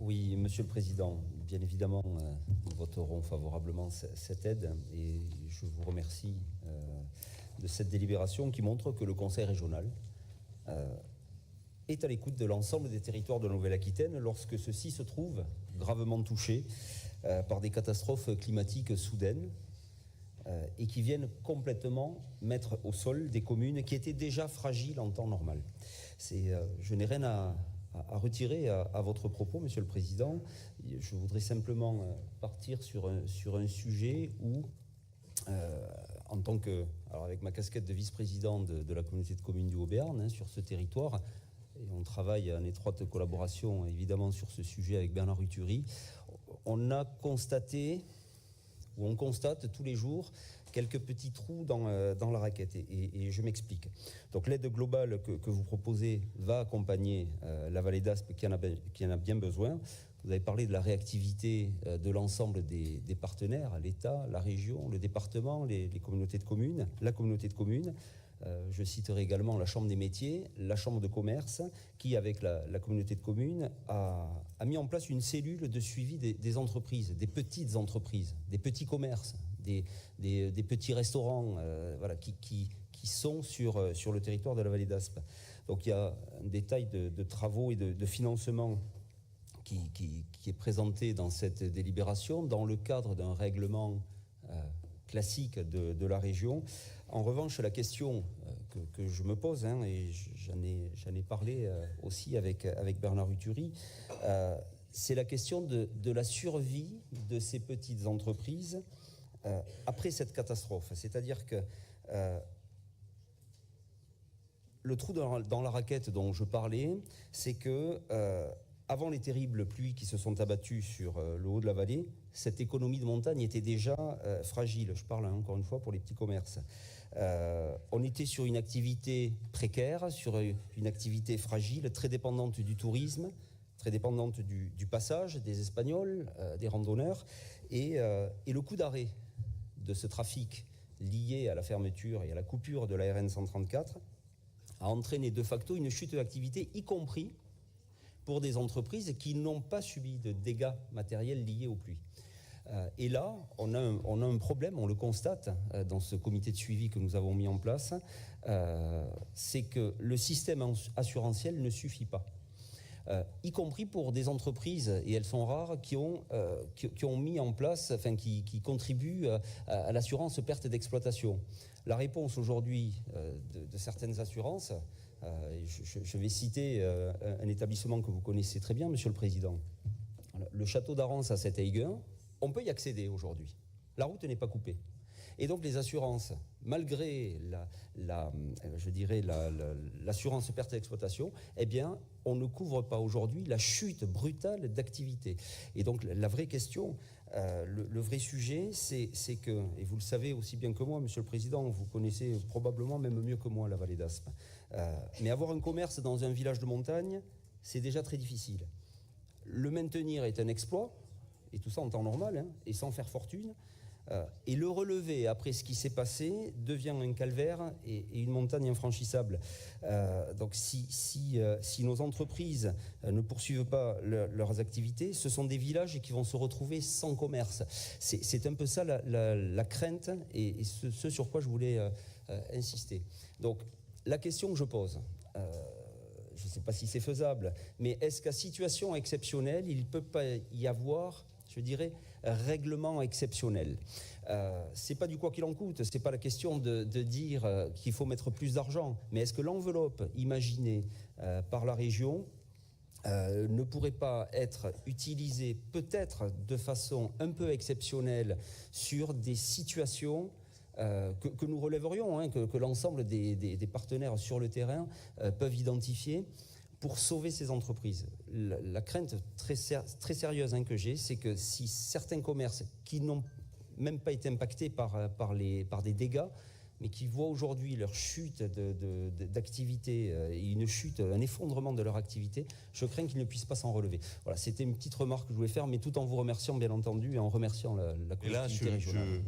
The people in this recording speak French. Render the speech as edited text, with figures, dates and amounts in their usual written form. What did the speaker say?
Oui, Monsieur le Président, bien évidemment, nous voterons favorablement cette aide et je vous remercie de cette délibération qui montre que le Conseil régional est à l'écoute de l'ensemble des territoires de Nouvelle-Aquitaine lorsque ceux-ci se trouvent gravement touchés par des catastrophes climatiques soudaines et qui viennent complètement mettre au sol des communes qui étaient déjà fragiles en temps normal. Je n'ai rien à retirer à votre propos, Monsieur le Président. Je voudrais simplement partir sur un sujet où, en tant que, alors avec ma casquette de vice-président de la communauté de communes du Haut-Béarn, sur ce territoire, et on travaille en étroite collaboration évidemment sur ce sujet avec Bernard Uturi, on a constaté, ou on constate tous les jours, quelques petits trous dans la raquette. Et je m'explique. Donc l'aide globale que vous proposez va accompagner la vallée d'Aspe qui en a bien besoin. Vous avez parlé de la réactivité de l'ensemble des partenaires, l'État, la région, le département, les communautés de communes, la communauté de communes. Je citerai également la Chambre des métiers, la Chambre de commerce, qui, avec la communauté de communes, a mis en place une cellule de suivi des entreprises, des petites entreprises, des petits commerces, des petits restaurants qui sont sur le territoire de la vallée d'Aspe. Donc il y a un détail de travaux et de financement qui est présenté dans cette délibération dans le cadre d'un règlement classique de la région. En revanche, la question que je me pose, et j'en ai parlé aussi avec Bernard Uturi, c'est la question de la survie de ces petites entreprises après cette catastrophe. C'est-à-dire que le trou dans la raquette dont je parlais, c'est que avant les terribles pluies qui se sont abattues sur le haut de la vallée, cette économie de montagne était déjà fragile. Je parle encore une fois pour les petits commerces. On était sur une activité précaire, sur une activité fragile, très dépendante du tourisme, très dépendante du passage des Espagnols, des randonneurs. Et le coup d'arrêt de ce trafic lié à la fermeture et à la coupure de la RN 134 a entraîné de facto une chute d'activité, y compris pour des entreprises qui n'ont pas subi de dégâts matériels liés aux pluies. Et là, on a un problème, on le constate dans ce comité de suivi que nous avons mis en place, c'est que le système assurantiel ne suffit pas. Y compris pour des entreprises, et elles sont rares, qui ont mis en place, qui contribuent à l'assurance perte d'exploitation. La réponse aujourd'hui de certaines assurances, je vais citer un établissement que vous connaissez très bien, Monsieur le Président. Le château d'Arance à Sept-Aiguin, on peut y accéder aujourd'hui. La route n'est pas coupée. Et donc les assurances, malgré l'assurance perte d'exploitation, eh bien, on ne couvre pas aujourd'hui la chute brutale d'activité. Et donc la vraie question, le vrai sujet, c'est que, et vous le savez aussi bien que moi, Monsieur le Président, vous connaissez probablement même mieux que moi la vallée d'Aspe, mais avoir un commerce dans un village de montagne, c'est déjà très difficile. Le maintenir est un exploit, et tout ça en temps normal, et sans faire fortune. Et le relever après ce qui s'est passé devient un calvaire et une montagne infranchissable. Donc si nos entreprises ne poursuivent pas leurs activités, ce sont des villages qui vont se retrouver sans commerce. C'est un peu ça la crainte et ce sur quoi je voulais insister. Donc la question que je pose, je ne sais pas si c'est faisable, mais est-ce qu'à situation exceptionnelle, il ne peut pas y avoir, je dirais, règlement exceptionnel. C'est pas du quoi qu'il en coûte, c'est pas la question de dire qu'il faut mettre plus d'argent, mais est-ce que l'enveloppe imaginée par la région ne pourrait pas être utilisée peut-être de façon un peu exceptionnelle sur des situations que nous relèverions, que l'ensemble des partenaires sur le terrain peuvent identifier pour sauver ces entreprises. La crainte très sérieuse que j'ai, c'est que si certains commerces qui n'ont même pas été impactés par des dégâts, mais qui voient aujourd'hui leur chute d'activité, un effondrement de leur activité, je crains qu'ils ne puissent pas s'en relever. Voilà, c'était une petite remarque que je voulais faire, mais tout en vous remerciant bien entendu et en remerciant la collectivité régionale.